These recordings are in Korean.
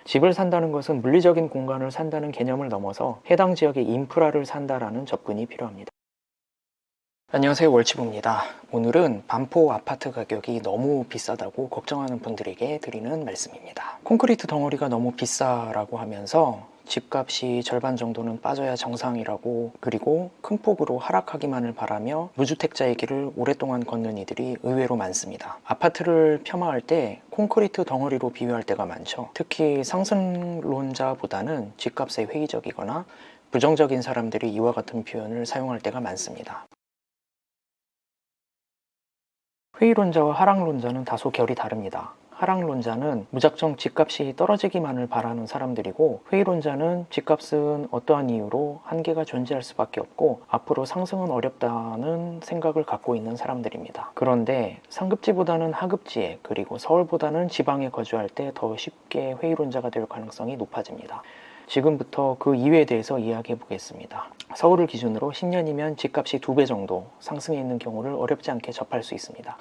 집을 산다는 것은 물리적인 공간을 산다는 개념을 넘어서 해당 지역의 인프라를 산다라는 접근이 필요합니다. 안녕하세요, 월치부입니다. 오늘은 반포 아파트 가격이 너무 비싸다고 걱정하는 분들에게 드리는 말씀입니다. 콘크리트 덩어리가 너무 비싸라고 하면서 집값이 절반 정도는 빠져야 정상이라고, 그리고 큰 폭으로 하락하기만을 바라며 무주택자의 길을 오랫동안 걷는 이들이 의외로 많습니다. 아파트를 폄하할 때 콘크리트 덩어리로 비유할 때가 많죠. 특히 상승론자보다는 집값에 회의적이거나 부정적인 사람들이 이와 같은 표현을 사용할 때가 많습니다. 회의론자와 하락론자는 다소 결이 다릅니다. 하락론자는 무작정 집값이 떨어지기만을 바라는 사람들이고, 회의론자는 집값은 어떠한 이유로 한계가 존재할 수밖에 없고 앞으로 상승은 어렵다는 생각을 갖고 있는 사람들입니다. 그런데 상급지보다는 하급지에, 그리고 서울보다는 지방에 거주할 때 더 쉽게 회의론자가 될 가능성이 높아집니다. 지금부터 그 이유에 대해서 이야기해 보겠습니다. 서울을 기준으로 10년이면 집값이 2배 정도 상승해 있는 경우를 어렵지 않게 접할 수 있습니다.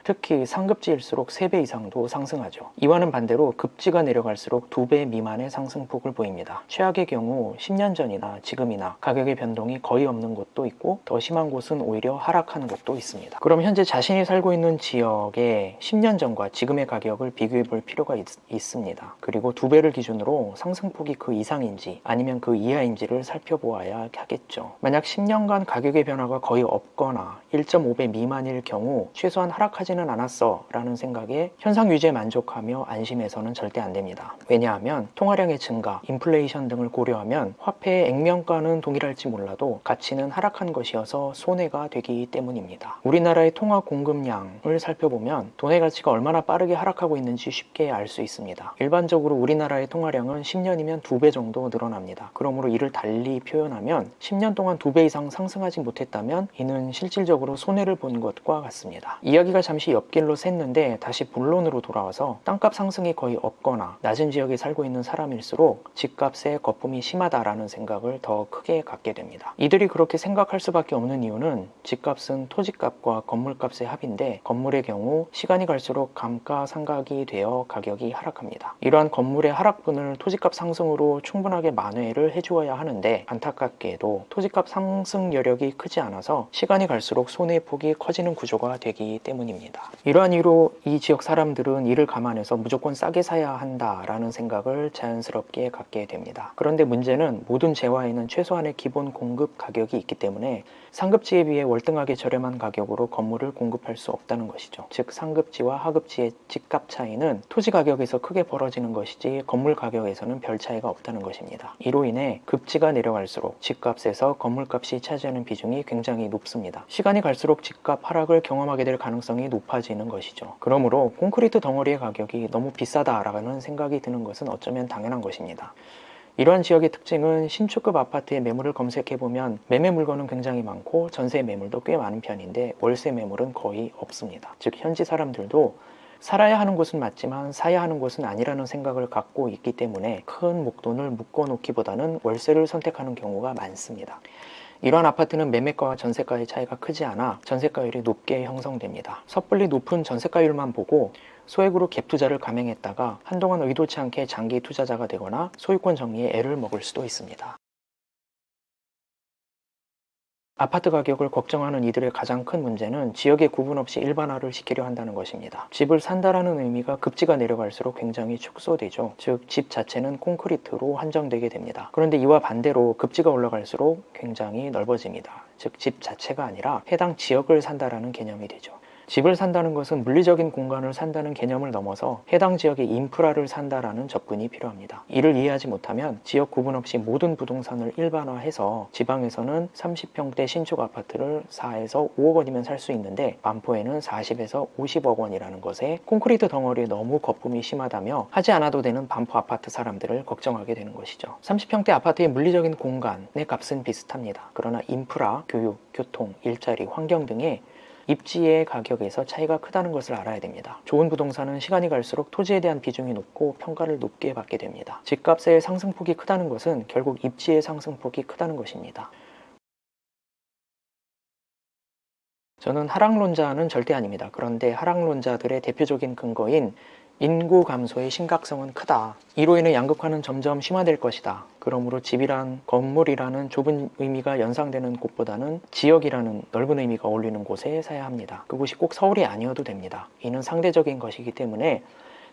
특히 상급지일수록 3배 이상도 상승하죠. 이와는 반대로 급지가 내려갈수록 2배 미만의 상승폭을 보입니다. 최악의 경우 10년 전이나 지금이나 가격의 변동이 거의 없는 곳도 있고, 더 심한 곳은 오히려 하락하는 곳도 있습니다. 그럼 현재 자신이 살고 있는 지역의 10년 전과 지금의 가격을 비교해 볼 필요가 있습니다. 그리고 2배를 기준으로 상승폭이 그 이상인지 아니면 그 이하인지를 살펴보아야 하겠죠. 만약 10년간 가격의 변화가 거의 없거나 1.5배 미만일 경우 최소한 하락하지 는 않았어 라는 생각에 현상 유지에 만족하며 안심해서는 절대 안 됩니다. 왜냐하면 통화량의 증가, 인플레이션 등을 고려하면 화폐의 액면가는 동일할지 몰라도 가치는 하락한 것이어서 손해가 되기 때문입니다. 우리나라의 통화 공급량을 살펴보면 돈의 가치가 얼마나 빠르게 하락하고 있는지 쉽게 알 수 있습니다. 일반적으로 우리나라의 통화량은 10년이면 2배 정도 늘어납니다. 그러므로 이를 달리 표현하면 10년 동안 2배 이상 상승하지 못했다면 이는 실질적으로 손해를 본 것과 같습니다. 이야기가 잠시 옆길로 샜는데 다시 본론으로 돌아와서 땅값 상승이 거의 없거나 낮은 지역에 살고 있는 사람일수록 집값의 거품이 심하다라는 생각을 더 크게 갖게 됩니다. 이들이 그렇게 생각할 수밖에 없는 이유는 집값은 토지값과 건물값의 합인데, 건물의 경우 시간이 갈수록 감가상각이 되어 가격이 하락합니다. 이러한 건물의 하락분을 토지값 상승으로 충분하게 만회를 해주어야 하는데, 안타깝게도 토지값 상승 여력이 크지 않아서 시간이 갈수록 손해폭이 커지는 구조가 되기 때문입니다. 이러한 이유로 이 지역 사람들은 이를 감안해서 무조건 싸게 사야 한다라는 생각을 자연스럽게 갖게 됩니다. 그런데 문제는 모든 재화에는 최소한의 기본 공급 가격이 있기 때문에 상급지에 비해 월등하게 저렴한 가격으로 건물을 공급할 수 없다는 것이죠. 즉, 상급지와 하급지의 집값 차이는 토지 가격에서 크게 벌어지는 것이지 건물 가격에서는 별 차이가 없다는 것입니다. 이로 인해 급지가 내려갈수록 집값에서 건물값이 차지하는 비중이 굉장히 높습니다. 시간이 갈수록 집값 하락을 경험하게 될 가능성이 높아지는 것이죠. 그러므로 콘크리트 덩어리의 가격이 너무 비싸다라는 생각이 드는 것은 어쩌면 당연한 것입니다. 이러한 지역의 특징은 신축급 아파트의 매물을 검색해보면 매매 물건은 굉장히 많고 전세 매물도 꽤 많은 편인데 월세 매물은 거의 없습니다. 즉, 현지 사람들도 살아야 하는 곳은 맞지만 사야 하는 곳은 아니라는 생각을 갖고 있기 때문에 큰 목돈을 묶어놓기보다는 월세를 선택하는 경우가 많습니다. 이러한 아파트는 매매가와 전세가의 차이가 크지 않아 전세가율이 높게 형성됩니다. 섣불리 높은 전세가율만 보고 소액으로 갭 투자를 감행했다가 한동안 의도치 않게 장기 투자자가 되거나 소유권 정리에 애를 먹을 수도 있습니다. 아파트 가격을 걱정하는 이들의 가장 큰 문제는 지역의 구분 없이 일반화를 시키려 한다는 것입니다. 집을 산다라는 의미가 급지가 내려갈수록 굉장히 축소되죠. 즉, 집 자체는 콘크리트로 한정되게 됩니다. 그런데 이와 반대로 급지가 올라갈수록 굉장히 넓어집니다. 즉, 집 자체가 아니라 해당 지역을 산다라는 개념이 되죠. 집을 산다는 것은 물리적인 공간을 산다는 개념을 넘어서 해당 지역의 인프라를 산다라는 접근이 필요합니다. 이를 이해하지 못하면 지역 구분 없이 모든 부동산을 일반화해서 지방에서는 30평대 신축 아파트를 4에서 5억 원이면 살 수 있는데 반포에는 40에서 50억 원이라는 것에 콘크리트 덩어리에 너무 거품이 심하다며 하지 않아도 되는 반포 아파트 사람들을 걱정하게 되는 것이죠. 30평대 아파트의 물리적인 공간의 값은 비슷합니다. 그러나 인프라, 교육, 교통, 일자리, 환경 등의 입지의 가격에서 차이가 크다는 것을 알아야 됩니다. 좋은 부동산은 시간이 갈수록 토지에 대한 비중이 높고 평가를 높게 받게 됩니다. 집값의 상승폭이 크다는 것은 결국 입지의 상승폭이 크다는 것입니다. 저는 하락론자는 절대 아닙니다. 그런데 하락론자들의 대표적인 근거인 인구 감소의 심각성은 크다. 이로 인해 양극화는 점점 심화될 것이다. 그러므로 집이란 건물이라는 좁은 의미가 연상되는 곳보다는 지역이라는 넓은 의미가 어울리는 곳에 사야 합니다. 그곳이 꼭 서울이 아니어도 됩니다. 이는 상대적인 것이기 때문에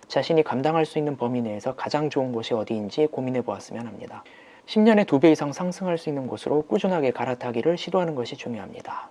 자신이 감당할 수 있는 범위 내에서 가장 좋은 곳이 어디인지 고민해 보았으면 합니다. 10년에 2배 이상 상승할 수 있는 곳으로 꾸준하게 갈아타기를 시도하는 것이 중요합니다.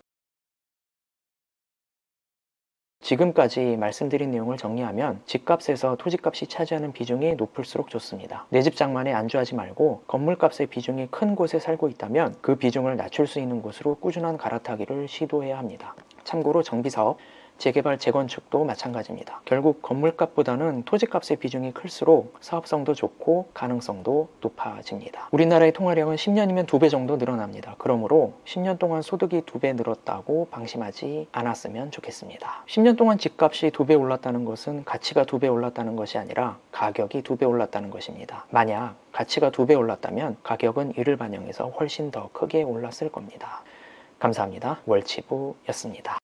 지금까지 말씀드린 내용을 정리하면 집값에서 토지값이 차지하는 비중이 높을수록 좋습니다. 내 집 장만에 안주하지 말고 건물값의 비중이 큰 곳에 살고 있다면 그 비중을 낮출 수 있는 곳으로 꾸준한 갈아타기를 시도해야 합니다. 참고로 정비사업, 재개발, 재건축도 마찬가지입니다. 결국 건물값보다는 토지값의 비중이 클수록 사업성도 좋고 가능성도 높아집니다. 우리나라의 통화량은 10년이면 2배 정도 늘어납니다. 그러므로 10년 동안 소득이 2배 늘었다고 방심하지 않았으면 좋겠습니다. 10년 동안 집값이 2배 올랐다는 것은 가치가 2배 올랐다는 것이 아니라 가격이 2배 올랐다는 것입니다. 만약 가치가 2배 올랐다면 가격은 이를 반영해서 훨씬 더 크게 올랐을 겁니다. 감사합니다. 월치부였습니다.